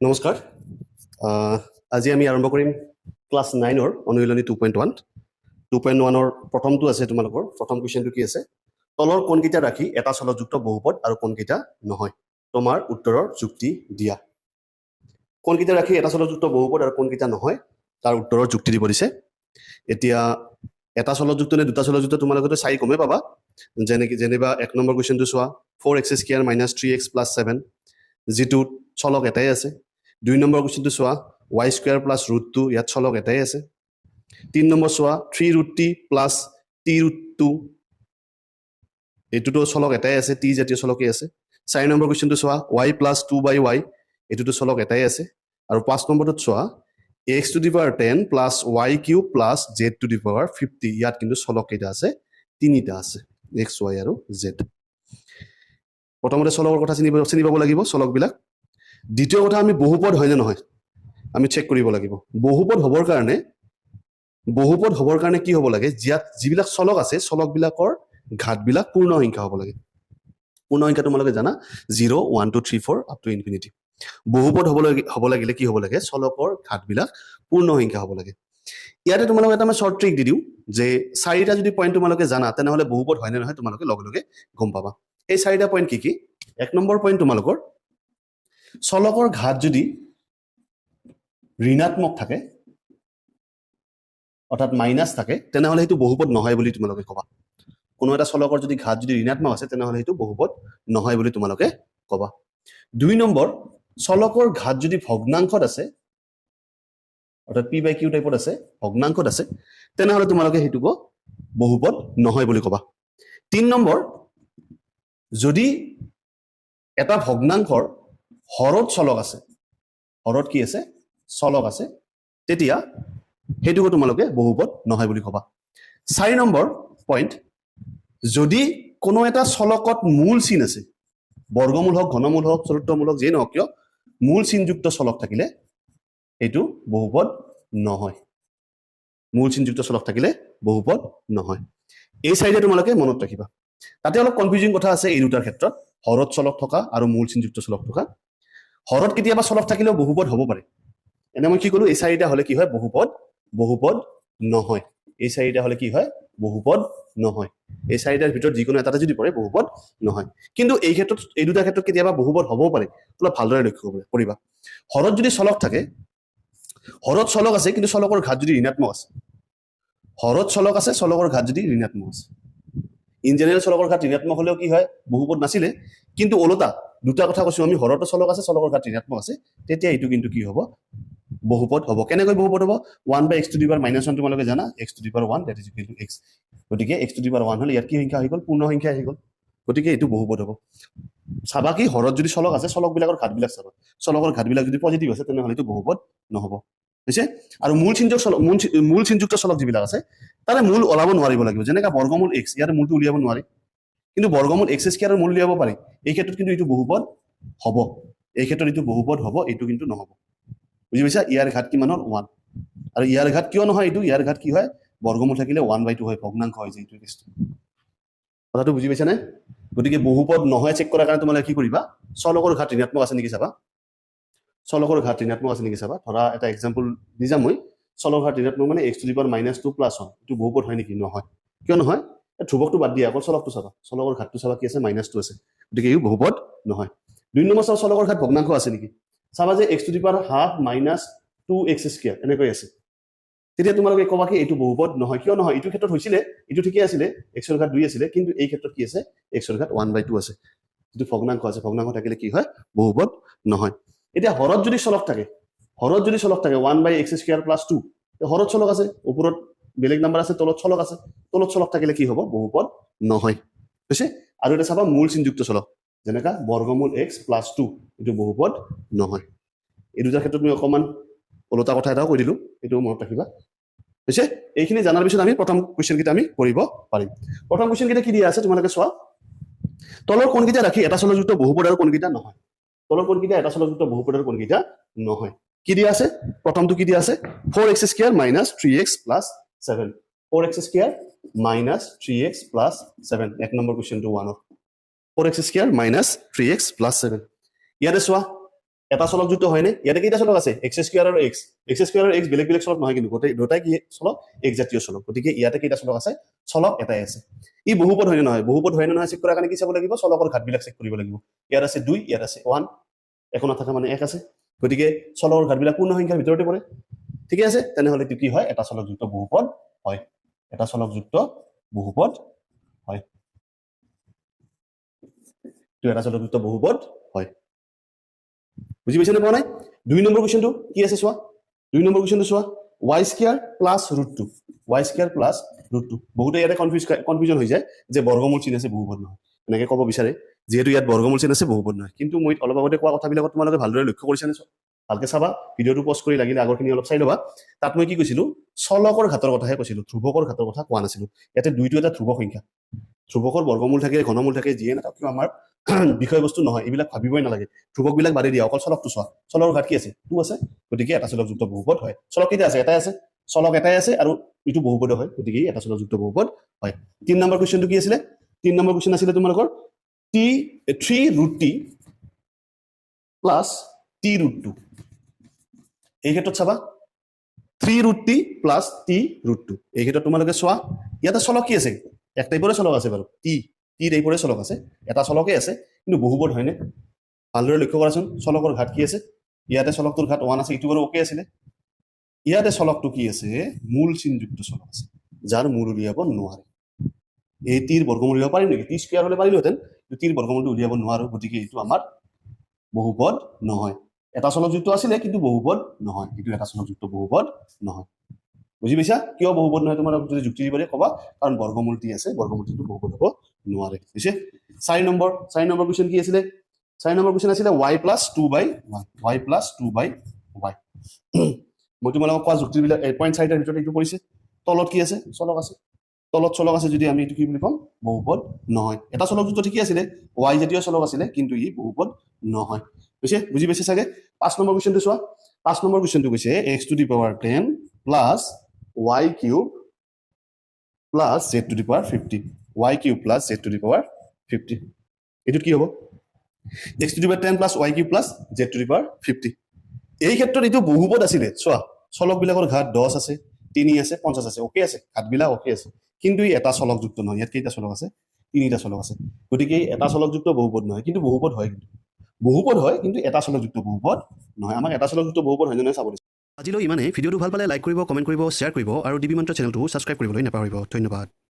নমস্কাৰ আজি আমি আৰম্ভ কৰিম ক্লাছ 9ৰ অনুশীলনী 2.1 2.1ৰ প্ৰথমটো আছে তোমালোকৰ প্ৰথম কোৱেশ্চনটো কি আছে তলৰ কোনকেইটা ৰাখি এটা চলকযুক্ত বহুপদ আৰু কোনকেইটা নহয় তোমাৰ উত্তৰৰ যুক্তি দিয়া কোনকেইটা ৰাখি এটা চলকযুক্ত বহুপদ আৰু কোনকেইটা নহয় তাৰ উত্তৰৰ যুক্তি দিব দিছে এতিয়া এটা চলকযুক্ত নে দুটা চলকযুক্ত তোমালোকে চাই কমে পাবা যেনেবা এক নম্বৰ কোৱেশ্চনটো চোৱা 4x² - 3x + 7 যেটো চলক এটাই আছে দুই নম্বৰ কোৱেশ্চনটো চোৱা y² + √2 ইয়াত চলক এটাই আছে তিন নম্বৰ চোৱা 3√t + t√2 এটোটো চলক এটাই আছে t জাতীয় চলকই আছে চাৰি নম্বৰ কোৱেশ্চনটো চোৱা y + 2/y এটোটো চলক এটাই আছে আৰু পাঁচ নম্বৰটোত চোৱা x⁻10 + y³ + z⁻50 ইয়াত কিন্তু চলক কেইটা আছে তিনিটা আছে x y আৰু z প্ৰথমতে চলকৰ কথা চিনি পাব লাগিব চলকবিলাক দ্বিতীয় কথা আমি বহুপদ হয় নে নহয় আমি চেক কৰিব লাগিব বহুপদ হ'বৰ কাৰণে কি হ'ব লাগে যিবিলাক চলক আছে চলকবিলাকৰ ঘাতবিলাক পূৰ্ণ সংখ্যা হ'ব লাগে পূৰ্ণ সংখ্যা তোমালোকে জানা 0 1 2 3 4 আপ টু ইনফিনিটি বহুপদ হ'ব লাগিলে কি হ'ব লাগে চলকৰ ঘাতবিলাক পূৰ্ণ সংখ্যা হ'ব লাগে ইয়াতে তোমালোকে এটা মই শৰ্ট ট্ৰিক দি দিওঁ যে চাৰিটা যদি পইণ্ট তোমালোকে জানা তেনেহ'লে বহুপদ হয় নে নহয় তোমালোকে লগে লগে গম পাবা এই চাৰিটা পইণ্ট কি এক নম্বৰ পইণ্ট তোমালোকৰ চলকৰ ঘাত যদি ঋণাত্মক থাকে অৰ্থাৎ মাইনাছ থাকে তেনেহ'লে সেইটো বহুপদ নহয় বুলি তোমালোকে ক'বা কোনো এটা চলকৰ যদি ঘাত যদি ঋণাত্মক আছে তেনেহ'লে সেইটো বহুপদ নহয় বুলি তোমালোকে ক'বা দুই নম্বৰ চলকৰ ঘাত যদি ভগ্নাংশত আছে অৰ্থাৎ p/q টাইপত আছে ভগ্নাংশত আছে তেনেহ'লে তোমালোকে সেইটো বহুপদ নহয় বুলি ক'বা তিন নম্বৰ যদি এটা ভগ্নাংশৰ হৰত চলক আছে হৰত কি আছে চলক আছে তেতিয়া সেইটোকো তোমালোকে বহুপদ নহয় বুলি ক'বা চাৰি নম্বৰ পইণ্ট যদি কোনো এটা চলকত মূল চিন আছে বৰ্গমূল হওক ঘনমূল হওক চতুৰ্থমূল হওক যেই নহওক কিয় মূল চিনযুক্ত চলক থাকিলে এইটো বহুপদ নহয় মূল চিনযুক্ত চলক থাকিলে বহুপদ নহয় এই চাৰিটা তোমালোকে মনত ৰাখিবা তাতে অলপ কনফিউজিং কথা আছে এই দুটাৰ ক্ষেত্ৰত হৰত চলক থকা আৰু মূল চিনযুক্ত চলক থকা হৰত কেতিয়াবা চলক থাকিলেও বহুপদ হ'ব পাৰে এনে মই কি ক'লো এই চাৰিটা হ'লে কি হয় বহুপদ নহয় এই চাৰিটা হ'লে কি হয় বহুপদ নহয় এই চাৰিটাৰ ভিতৰত যিকোনো এটা যদি পৰে বহুপদ নহয় কিন্তু এই ক্ষেত্ৰত এই দুটা ক্ষেত্ৰত কেতিয়াবা বহুপদ হ'বও পাৰে অলপ ভালদৰে লক্ষ্য কৰিবা হৰত যদি চলক থাকে হৰত চলক আছে কিন্তু চলকৰ ঘাত যদি ঋণাত্মক আছে হৰত চলক আছে চলকৰ ঘাত যদি ঋণাত্মক আছে ইন জেনেৰেল চলকৰ ঘাত ঋণাত্মক হ'লেও কি হয় বহুপদ নাছিলে কিন্তু ওলোটা দুটা কথা কৈছো আমি হৰতো চলক আছে চলকৰ ঘাত ঋণাত্মক আছে তেতিয়া এইটো কিন্তু কি হ'ব বহুপদ হ'ব কেনেকৈ বহুপদ হ'ব 1/(x⁻1) তোমালোকে জানা x⁻1 that is equal to x গতিকে x⁻1 হ'লে ইয়াত কি সংখ্যা হৈ গ'ল পূৰ্ণ সংখ্যা হৈ গ'ল গতিকে এইটো বহুপদ হ'ব চাবা কি হৰত যদি চলক আছে চলকবিলাকৰ ঘাতবিলাক চাবা চলকৰ ঘাতবিলাক যদি পজিটিভ আছে তেনেহ'লে এইটো বহুপদ নহ'ব হৈছে আৰু মূল চিনযুক্ত চলক যিবিলাক আছে তাৰে মূল ওলাব নোৱাৰিব লাগিব যেনেকা বৰ্গমূল x ইয়াৰ মূলটো উলিয়াব নোৱাৰি কিন্তু বৰ্গমূল x² ৰ মূল উলিয়াব পাৰি এই ক্ষেত্ৰত কিন্তু এইটো বহুপদ হ'ব এই ক্ষেত্ৰত এইটো বহুপদ হ'ব এইটো কিন্তু নহ'ব বুজি পাইছা ইয়াৰ ঘাত কিমানৰ 1 আৰু ইয়াৰ ঘাত কিয় নহয় এইটো ইয়াৰ ঘাত কি হয় বৰ্গমূল থাকিলে 1/2 হয় ভগ্নাংশ হয় যে এইটো কেছটো কথাটো বুজি পাইছা নে গতিকে বহুপদ নহয় চেক কৰাৰ কাৰণে তোমালোকে কি কৰিবা চলকৰ ঘাত ঋণাত্মক আছে নেকি চাবা চলকৰ ঘাত ঋণাত্মক আছে নেকি চাবা ধৰা এটা এক্সাম্পল দি যাম মই চলকৰ ঘাত ঋণাত্মক মানে x⁻2 + 1 এইটো বহুপদ হয় নেকি নহয় কিয় নহয় ধ্ৰুৱকটো বাদ দিয়া অকল চলকটো চাবা চলকৰ ঘাতটো চাবা কি আছে -2 আছে গতিকে এই বহুপদ নহয় দুই নম্বৰ চলকৰ ঘাত ভগ্নাংশ আছে নেকি চাবা যে x⁻½ - 2x² এনেকৈ আছে তেতিয়া তোমালোকে ক'বা কি এইটো বহুপদ নহয় কিয় নহয় এইটো ক্ষেত্ৰত হৈছিলে এইটো ঠিকই আছিলে x ৰ ঘাত 2 আছিলে কিন্তু এই ক্ষেত্ৰত কি আছে x ৰ ঘাত 1/2 আছে যিটো ভগ্নাংশ আছে ভগ্নাংশ থাকিলে কি হয় বহুপদ নহয় এতিয়া হৰত যদি চলক থাকে 1/(x² + 2 হৰত চলক আছে ওপৰত বেলেগ নাম্বাৰ আছে তলত চলক থাকিলে কি হ'ব বহুপদ নহয় হৈছে আৰু এটা চাবা মূল চিনযুক্ত চলক যেনেকা বৰ্গমূল x + 2 এইটো বহুপদ নহয় এই দুটাৰ ক্ষেত্ৰত মই অকমান ওলোটা কথা এটাও কৈ দিলো এইটো মনত ৰাখিবা হৈছে এইখিনি জানাৰ পিছত আমি প্ৰথম কোৱেশ্চন কেইটা আমি কৰিব পাৰিম প্ৰথম কোৱেশ্চন কেইটা কি দিয়া আছে তোমালোকে চোৱা তলৰ কোনকেইটা ৰাখি এটা চলকযুক্ত বহুপদ আৰু কোনকেইটা নহয় তলৰ কোনকেইটা এটা চলকযুক্ত বহুপদ আৰু কোনকেইটা নহয় কি দিয়া আছে প্ৰথমটো কি দিয়া আছে 4x² - 3x + 7 4x² - 3x + 7 এক নম্বৰ কোৱেশ্চনটো 1 4x² - 3x + 7 ইয়াতে চোৱা এটা চলকযুক্ত হয়নে ইয়াতে কেইটা চলক আছে x স্কয়াৰ আৰু x আৰু x বেলেগ বেলেগ চলক নহয় কিন্তু গোটেই দুটাই কি চলক এক জাতীয় চলক গতিকে ইয়াতে কেইটা চলক আছে চলক এটাই আছে ই বহুপদ হয় নে নহয় বহুপদ হয় নে নহয় চেক কৰাৰ কাৰণে কি চাব লাগিব চলকৰ ঘাতবিলাক চেক কৰিব লাগিব ইয়াত আছে 2 ইয়াত আছে 1 একো নাথাকা মানে 1 আছে গতিকে চলকৰ ঘাতবিলাক পূৰ্ণ সংখ্যাৰ ভিতৰতে পৰে ঠিক আছে তেনেহলে কি হয় এটা চলকযুক্ত বহুপদ হয় এটা চলকযুক্ত বহুপদ হয় তো এটা চলকযুক্ত বহুপদ হয় বুঝি পাইছে নে পোৱা নাই 2 নম্বৰ কোৱেশ্চনটো কি আছে চোৱা 2 নম্বৰ কোৱেশ্চনটো চোৱা y square plus √2 y square plus √2 বহুতে ইয়াতে কনফিউজন হৈ যায় যে বৰ্গমূল চিন আছে বহুপদ নহয় এনেকে ক'ব বিচাৰে যেহেতু ইয়াত বৰ্গমূল চিন আছে বহুপদ নহয় কিন্তু মই অলপ আগতে কোৱা কথাবিলাকত তোমালোকে ভালদৰে লক্ষ্য কৰিছা নে ভালকে চাবা ভিডিঅটো পজ কৰি লাগিলে আগৰখিনি অলপ চাই লবা তাত মই কি কৈছিলো চলকৰ ঘাতৰ কথাহে কৈছিলো ধ্ৰুৱকৰ ঘাতৰ কথা কোৱা নাছিলো ইয়াতে দুইটো এটা ধ্ৰুৱ সংখ্যা ধ্ৰুৱকৰ বৰ্গমূল থাকে ঘনমূল থাকে যিয়ে নাথাকিও আমাৰ বিষয়বস্তু নহয় এইবিলাক ভাবিবই নালাগে ধ্ৰুৱক বিলাক বাদে দিয়া অকল চলকটো চোৱা চলকৰ ঘাত কি আছে 2 আছে গতিকে এটা চলকযুক্ত বহুপদ হয় চলক কেইটা আছে এটাই আছে চলক এটাই আছে আৰু ইটো বহুপদ হয় গতিকে এটা চলকযুক্ত বহুপদ হয় 3 নম্বৰ কোৱেশ্চনটো কি আছিল 3 নম্বৰ কোৱেশ্চন আছিল তোমালোকৰ t 3√t প্লাস t√2 এই ক্ষেত্ৰত চাবা 3√t প্লাস t√2 এই ক্ষেত্ৰত তোমালোকে চোৱা ইয়াতে চলক কি আছে এক টাইপৰে চলক আছে বাৰু t টাইপৰে চলক আছে এটা চলকে আছে কিন্তু বহুপদ হয়নে ভালদৰে লক্ষ্য কৰাচোন চলকৰ ঘাত কি আছে ইয়াতে চলকটোৰ ঘাত 1 আছে ইটো বাৰু ওকে আছিল ইয়াতে চলকটো কি আছে মূল চিনযুক্ত চলক আছে যাৰ মূল উলিয়াব নোৱাৰে এই টিৰ বৰ্গমূল উলিয়াব পাৰিম নেকি টি স্কয়াৰ হলে পাৰিলোহেঁতেন কিন্তু টিৰ বৰ্গমূলটো উলিয়াব নোৱাৰো গতিকে এইটো আমাৰ বহুপদ নহয় এটা চলকযুক্ত আছিল কিন্তু বহুপদ নহয় এইটো এটা চলকযুক্ত বহুপদ নহয় বুজি পাইছা কিয় বহুপদ নহয় তোমাক যদি যুক্তি দিবলে কবা কাৰণ বৰ্গমূলটি আছে বৰ্গমূলটিটো বহুপদ হ'ব নোৱাৰে বুজিছে 4 নম্বৰ কোৱেশ্চন কি আছিল 4 নম্বৰ কোৱেশ্চন আছিল y + 2/y y + 2/y মই তোমালোকক কোৱা যুক্তিবিলাক 8.4 ৰ ভিতৰত এইটো কৰিছে তলত কি আছে চলক আছে তলত চলক আছে যদি আমি এইটো কি বুলি কম বহুপদ নহয় এটা চলকযুক্ত ঠিকই আছিল y জাতীয় চলক আছিল কিন্তু ই বহুপদ নহয় বুজিছে বুজি পাইছে চাগে 5 নম্বৰ কোৱেশ্চনটো চোৱা 5 নম্বৰ কোৱেশ্চনটো কৈছে x⁻10 + y³ + z⁻50 y³ + z⁻50 এটো কি হ'ব x⁻10 + y³ + z⁻50 এই ক্ষেত্ৰত এটো বহুপদ আছিল চোৱা চলক বিলাকৰ ঘাত 10 আছে 3 আছে 50 আছে ওকে আছে ঘাত বিলাক ওকে আছে কিন্তু ই এটা চলকযুক্ত নহয় ইয়াত কেইটা চলক আছে তিনিটা চলক আছে গতিকে এটা চলকযুক্ত বহুপদ নহয় কিন্তু বহুপদ হয় কিন্তু এটা চলকযুক্ত বহুপদ নহয় আমাক এটা চলকযুক্ত বহুপদ হয় নে চাব দিছে আজিলৈ ইমানে ভিডিঅটো ভাল পালে লাইক কৰিব কমেন্ট কৰিব শ্বেয়াৰ কৰিব আৰু ডিবি মন্ত্ৰ চেনেলটো সাবস্ক্ৰাইব কৰিবলৈ নাপাহৰিব ধন্যবাদ